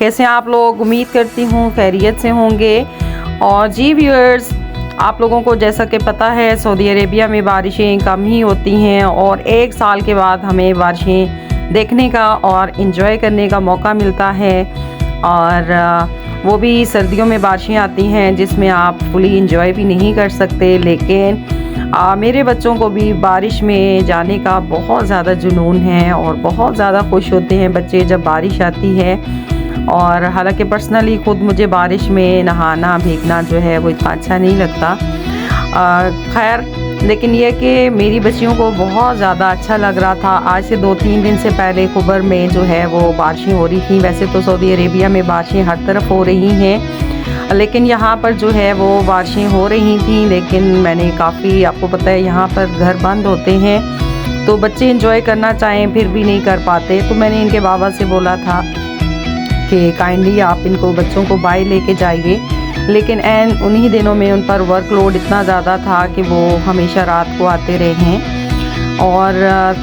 कैसे आप लोग? उम्मीद करती हूँ खैरियत से होंगे। और जी व्यूअर्स, आप लोगों को जैसा कि पता है सऊदी अरेबिया में बारिशें कम ही होती हैं और 1 साल के बाद हमें बारिशें देखने का और इन्जॉय करने का मौका मिलता है। और वो भी सर्दियों में बारिशें आती हैं जिसमें आप फुली इन्जॉय भी नहीं कर सकते। लेकिन मेरे बच्चों को भी बारिश में जाने का बहुत ज़्यादा जुनून है और बहुत ज़्यादा खुश होते हैं बच्चे जब बारिश आती है। और हालांकि पर्सनली ख़ुद मुझे बारिश में नहाना भीगना जो है वो इतना अच्छा नहीं लगता। खैर, लेकिन यह कि मेरी बच्चियों को बहुत ज़्यादा अच्छा लग रहा था। आज से 2-3 दिन से पहले खुबर में जो है वो बारिशें हो रही थी। वैसे तो सऊदी अरेबिया में बारिशें हर तरफ हो रही हैं, लेकिन यहाँ पर जो है वो बारिशें हो रही थी। लेकिन मैंने काफ़ी, आपको पता है यहाँ पर घर बंद होते हैं तो बच्चे इंजॉय करना चाहें फिर भी नहीं कर पाते। तो मैंने इनके बाबा से बोला था कि काइंडली आप इनको बच्चों को बाय लेके जाइए। लेकिन उन्हीं दिनों में उन पर वर्कलोड इतना ज़्यादा था कि वो हमेशा रात को आते रहे हैं। और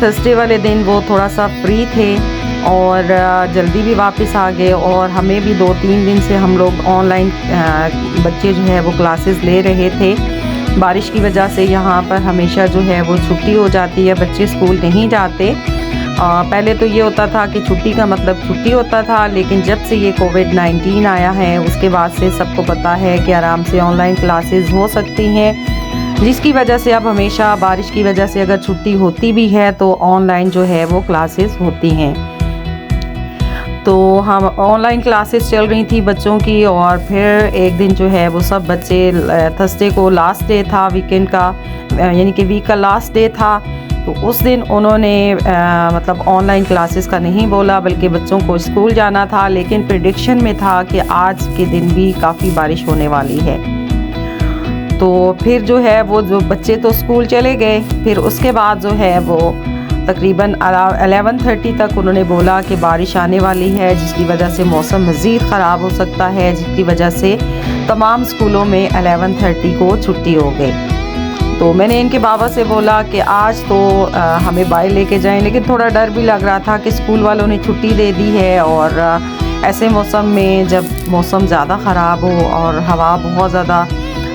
थर्सडे वाले दिन वो थोड़ा सा फ्री थे और जल्दी भी वापस आ गए। और हमें भी 2-3 दिन से हम लोग ऑनलाइन बच्चे जो है वो क्लासेस ले रहे थे। बारिश की वजह से यहाँ पर हमेशा जो है वो छुट्टी हो जाती है, बच्चे स्कूल नहीं जाते। पहले तो ये होता था कि छुट्टी का मतलब छुट्टी होता था, लेकिन जब से ये कोविड-19 आया है उसके बाद से सबको पता है कि आराम से ऑनलाइन क्लासेस हो सकती हैं, जिसकी वजह से अब हमेशा बारिश की वजह से अगर छुट्टी होती भी है तो ऑनलाइन जो है वो क्लासेस होती हैं। तो हम ऑनलाइन क्लासेस चल रही थी बच्चों की। और फिर एक दिन जो है वो सब बच्चे, थर्सडे को लास्ट डे था वीकेंड का, यानी कि वीक का लास्ट डे था, तो उस दिन उन्होंने मतलब ऑनलाइन क्लासेस का नहीं बोला बल्कि बच्चों को स्कूल जाना था। लेकिन प्रेडिक्शन में था कि आज के दिन भी काफ़ी बारिश होने वाली है। तो फिर जो है वो जो बच्चे तो स्कूल चले गए। फिर उसके बाद जो है वो तकरीबन 11:30 तक उन्होंने बोला कि बारिश आने वाली है, जिसकी वजह से मौसम मज़ीद ख़राब हो सकता है, जिसकी वजह से तमाम स्कूलों में 11:30 को छुट्टी हो गई। तो मैंने इनके बाबा से बोला कि आज तो हमें बाय लेके जाएं, लेकिन थोड़ा डर भी लग रहा था कि स्कूल वालों ने छुट्टी दे दी है। और ऐसे मौसम में जब मौसम ज़्यादा ख़राब हो और हवा बहुत ज़्यादा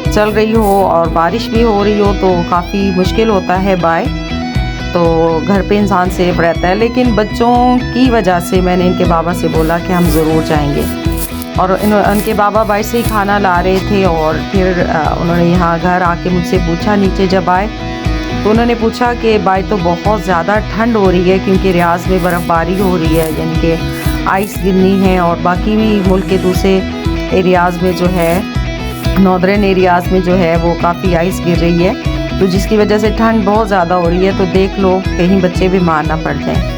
चल रही हो और बारिश भी हो रही हो तो काफ़ी मुश्किल होता है बाय। तो घर पे इंसान सेफ रहता है, लेकिन बच्चों की वजह से मैंने इनके बाबा से बोला कि हम ज़रूर जाएंगे। और उनके बाबा बाहर से ही खाना ला रहे थे। और फिर उन्होंने यहाँ घर आके मुझसे पूछा, नीचे जब आए तो उन्होंने पूछा कि भाई तो बहुत ज़्यादा ठंड हो रही है क्योंकि रियाज में बर्फ़बारी हो रही है, यानी कि आइस गिरनी है। और बाकी भी मुल्क के दूसरे एरियाज़ में जो है, नॉर्दर्न एरियाज़ में जो है वो काफ़ी आइस गिर रही है, तो जिसकी वजह से ठंड बहुत ज़्यादा हो रही है। तो देख लो कहीं बच्चे बीमार ना पड़ जाएँ।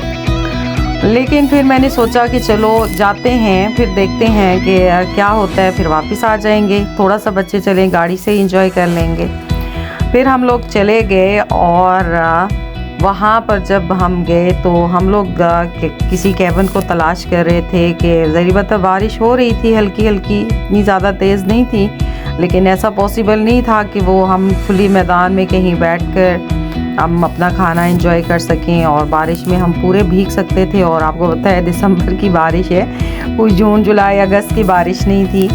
लेकिन फिर मैंने सोचा कि चलो जाते हैं, फिर देखते हैं कि क्या होता है, फिर वापस आ जाएंगे। थोड़ा सा बच्चे चलें, गाड़ी से एंजॉय कर लेंगे। फिर हम लोग चले गए और वहाँ पर जब हम गए तो हम लोग किसी केबिन को तलाश कर रहे थे कि ज़रीबत बारिश हो रही थी हल्की हल्की, इतनी ज़्यादा तेज़ नहीं थी, लेकिन ऐसा पॉसिबल नहीं था कि वो हम खुली मैदान में कहीं बैठ कर हम अपना खाना एंजॉय कर सकें। और बारिश में हम पूरे भीग सकते थे। और आपको पता है दिसंबर की बारिश है, कोई जून जुलाई अगस्त की बारिश नहीं थी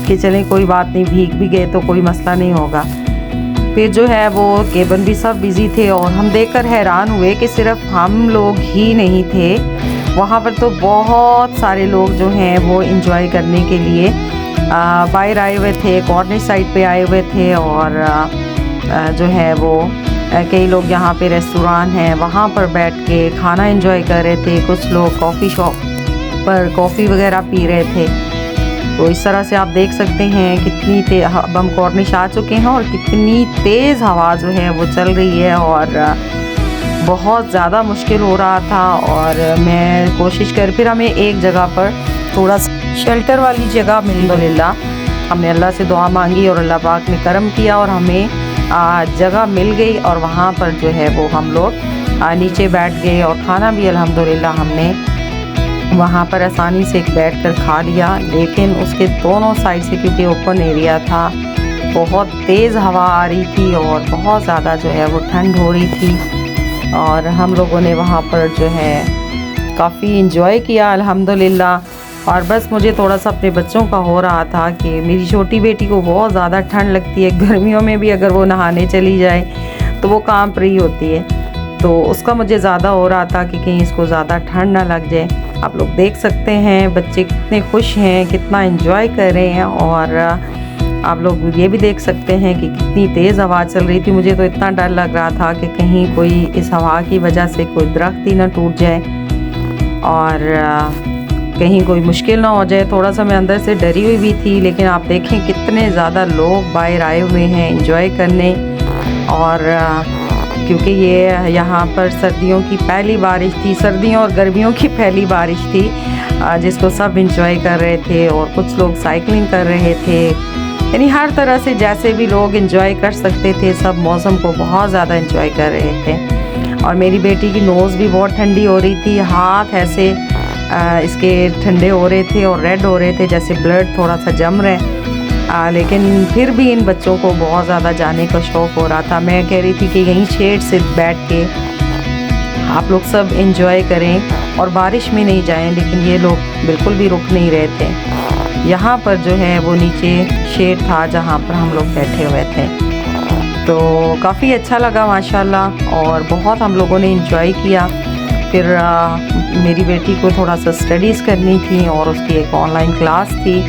कि चलें कोई बात नहीं, भीग भी गए तो कोई मसला नहीं होगा। फिर जो है वो केबिन भी सब बिज़ी थे और हम देखकर हैरान हुए कि सिर्फ हम लोग ही नहीं थे, वहाँ पर तो बहुत सारे लोग जो हैं वो एंजॉय करने के लिए बाहर आए हुए थे, कॉर्नर साइड पे आए हुए थे। और जो है वो कई लोग यहाँ पे रेस्टोरेंट हैं वहाँ पर बैठ के खाना एंजॉय कर रहे थे। कुछ लोग कॉफ़ी शॉप पर कॉफ़ी वगैरह पी रहे थे। तो इस तरह से आप देख सकते हैं कितनी तेज़, अब हम कॉर्निश आ चुके हैं और कितनी तेज़ हवा जो है वो चल रही है और बहुत ज़्यादा मुश्किल हो रहा था। और मैं कोशिश कर, फिर हमें एक जगह पर थोड़ा शेल्टर वाली जगह मिली, अल्हम्दुलिल्लाह हमने अल्लाह से दुआ मांगी और अल्लाह पाक ने करम किया और हमें जगह मिल गई। और वहाँ पर जो है वो हम लोग नीचे बैठ गए और खाना भी अल्हम्दुलिल्लाह हमने वहाँ पर आसानी से बैठ कर खा लिया। लेकिन उसके दोनों साइड से, क्योंकि ओपन एरिया था, बहुत तेज़ हवा आ रही थी और बहुत ज़्यादा जो है वो ठंड हो रही थी। और हम लोगों ने वहाँ पर जो है काफ़ी इंजॉय किया अल्हम्दुलिल्लाह। और बस मुझे थोड़ा सा अपने बच्चों का हो रहा था कि मेरी छोटी बेटी को बहुत ज़्यादा ठंड लगती है, गर्मियों में भी अगर वो नहाने चली जाए तो वो कांप रही होती है, तो उसका मुझे ज़्यादा हो रहा था कि कहीं इसको ज़्यादा ठंड ना लग जाए। आप लोग देख सकते हैं बच्चे कितने खुश हैं, कितना एंजॉय कर रहे हैं। और आप लोग ये भी देख सकते हैं कि कितनी तेज़ हवा चल रही थी। मुझे तो इतना डर लग रहा था कि कहीं कोई इस हवा की वजह से कोई दरख्त ही ना टूट जाए और कहीं कोई मुश्किल ना हो जाए। थोड़ा सा मैं अंदर से डरी हुई भी थी, लेकिन आप देखें कितने ज़्यादा लोग बाहर आए हुए हैं एंजॉय करने। और क्योंकि ये यहाँ पर सर्दियों की पहली बारिश थी, सर्दियों और गर्मियों की पहली बारिश थी, जिसको सब एंजॉय कर रहे थे। और कुछ लोग साइकिलिंग कर रहे थे, यानी हर तरह से जैसे भी लोग एंजॉय कर सकते थे, सब मौसम को बहुत ज़्यादा एंजॉय कर रहे थे। और मेरी बेटी की नोज़ भी बहुत ठंडी हो रही थी, हाथ ऐसे इसके ठंडे हो रहे थे और रेड हो रहे थे, जैसे ब्लड थोड़ा सा जम रहे। लेकिन फिर भी इन बच्चों को बहुत ज़्यादा जाने का शौक़ हो रहा था। मैं कह रही थी कि यहीं शेड से बैठ के आप लोग सब एंजॉय करें और बारिश में नहीं जाएं, लेकिन ये लोग बिल्कुल भी रुक नहीं रहे थे। यहाँ पर जो है वो नीचे शेड था जहाँ पर हम लोग बैठे हुए थे, तो काफ़ी अच्छा लगा माशाल्लाह। और बहुत हम लोगों ने एंजॉय किया। फिर मेरी बेटी को थोड़ा सा स्टडीज़ करनी थी और उसकी एक ऑनलाइन क्लास थी,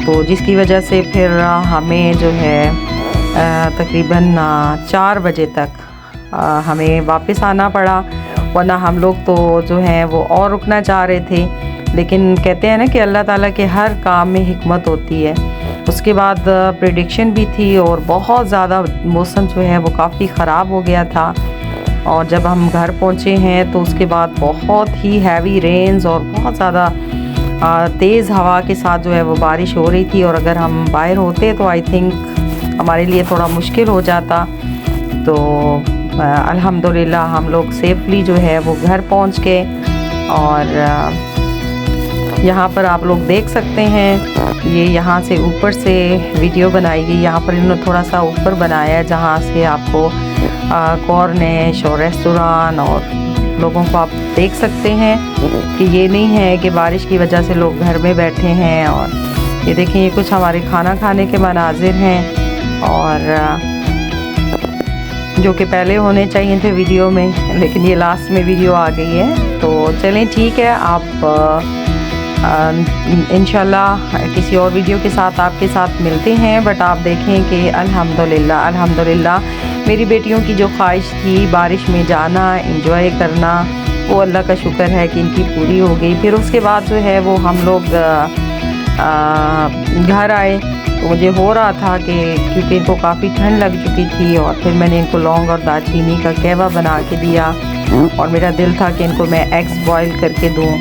तो जिसकी वजह से फिर हमें जो है तकरीबन 4 बजे तक हमें वापस आना पड़ा, वरना हम लोग तो जो है वो और रुकना चाह रहे थे। लेकिन कहते हैं ना कि अल्लाह ताला के हर काम में हिकमत होती है। उसके बाद प्रेडिक्शन भी थी और बहुत ज़्यादा मौसम जो है वो काफ़ी ख़राब हो गया था। और जब हम घर पहुँचे हैं तो उसके बाद बहुत ही हैवी रेन्स और बहुत ज़्यादा तेज़ हवा के साथ जो है वो बारिश हो रही थी। और अगर हम बाहर होते तो आई थिंक हमारे लिए थोड़ा मुश्किल हो जाता। तो अल्हम्दुलिल्लाह हम लोग सेफली जो है वो घर पहुँच गए। और यहाँ पर आप लोग देख सकते हैं, ये यहाँ से ऊपर से वीडियो बनाई गई। यहाँ पर इन्होंने थोड़ा सा ऊपर बनाया है जहाँ से आपको कॉर्निश और रेस्टोरेंट और लोगों को आप देख सकते हैं कि ये नहीं है कि बारिश की वजह से लोग घर में बैठे हैं। और ये देखें, ये कुछ हमारे खाना खाने के मनाजिर हैं और जो कि पहले होने चाहिए थे वीडियो में, लेकिन ये लास्ट में वीडियो आ गई है। तो चलें ठीक है, आप इंशाल्लाह किसी और वीडियो के साथ आपके साथ मिलते हैं। बट आप देखें कि अल्हम्दुलिल्लाह मेरी बेटियों की जो ख्वाहिश थी बारिश में जाना, एंजॉय करना, वो अल्लाह का शुक्र है कि इनकी पूरी हो गई। फिर उसके बाद जो है वो हम लोग घर आए, तो मुझे हो रहा था कि क्योंकि इनको काफ़ी ठंड लग चुकी थी। और फिर मैंने इनको लौंग और दालचीनी का कहवा बना के दिया और मेरा दिल था कि इनको मैं एग्स बॉईल करके दूँ,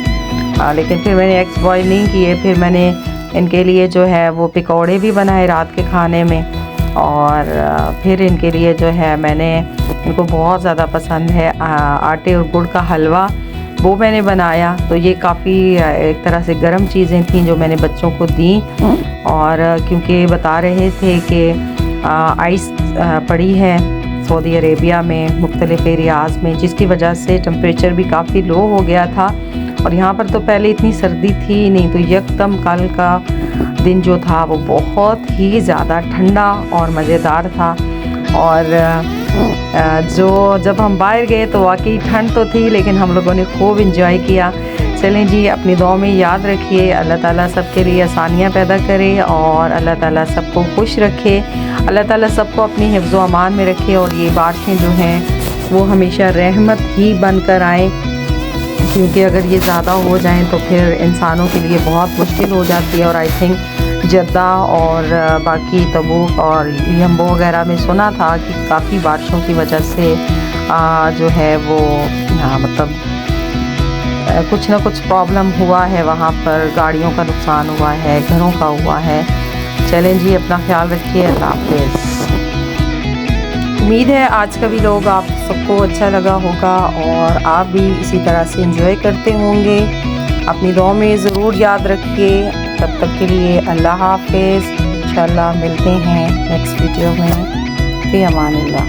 लेकिन फिर मैंने एग्स बॉईल नहीं किए। फिर मैंने इनके लिए जो है वो पकौड़े भी बनाए रात के खाने में। और फिर इनके लिए जो है मैंने, इनको बहुत ज़्यादा पसंद है आटे और गुड़ का हलवा, वो मैंने बनाया। तो ये काफ़ी एक तरह से गर्म चीज़ें थीं जो मैंने बच्चों को दी। और क्योंकि बता रहे थे कि आइस पड़ी है सऊदी अरेबिया में मुख्तलिफ़ एरियाज़ में, जिसकी वजह से टेम्परेचर भी काफ़ी लो हो गया था। और यहाँ पर तो पहले इतनी सर्दी थी ही नहीं, तो यकदम कल का दिन जो था वो बहुत ही ज़्यादा ठंडा और मज़ेदार था। और जब हम बाहर गए तो वाकई ठंड तो थी, लेकिन हम लोगों ने खूब इंजॉय किया। चलें जी, अपनी दुआ में याद रखिए, अल्लाह ताला सबके लिए आसानियाँ पैदा करे और अल्लाह ताला सबको खुश रखे, अल्लाह ताला सबको अपनी हिफ्ज़ व अमान में रखे। और ये बारिशें जो हैं वो हमेशा रहमत ही बनकर आएँ, क्योंकि अगर ये ज़्यादा हो जाएं तो फिर इंसानों के लिए बहुत मुश्किल हो जाती है। और आई थिंक जद्दा और बाकी तबूक और यम्बो वगैरह में सुना था कि काफ़ी बारिशों की वजह से जो है वो मतलब कुछ ना कुछ प्रॉब्लम हुआ है, वहाँ पर गाड़ियों का नुकसान हुआ है, घरों का हुआ है। चलें जी, अपना ख्याल रखिए, अल्लाह हाफ़िज़। उम्मीद है आज का व्लॉग आप सबको अच्छा लगा होगा और आप भी इसी तरह से एंजॉय करते होंगे। अपनी दुआ में ज़रूर याद रखिए। तब तक के लिए अल्लाह हाफ़िज़। इंशाल्लाह मिलते हैं नेक्स्ट वीडियो में। फ़ी अमानिल्लाह।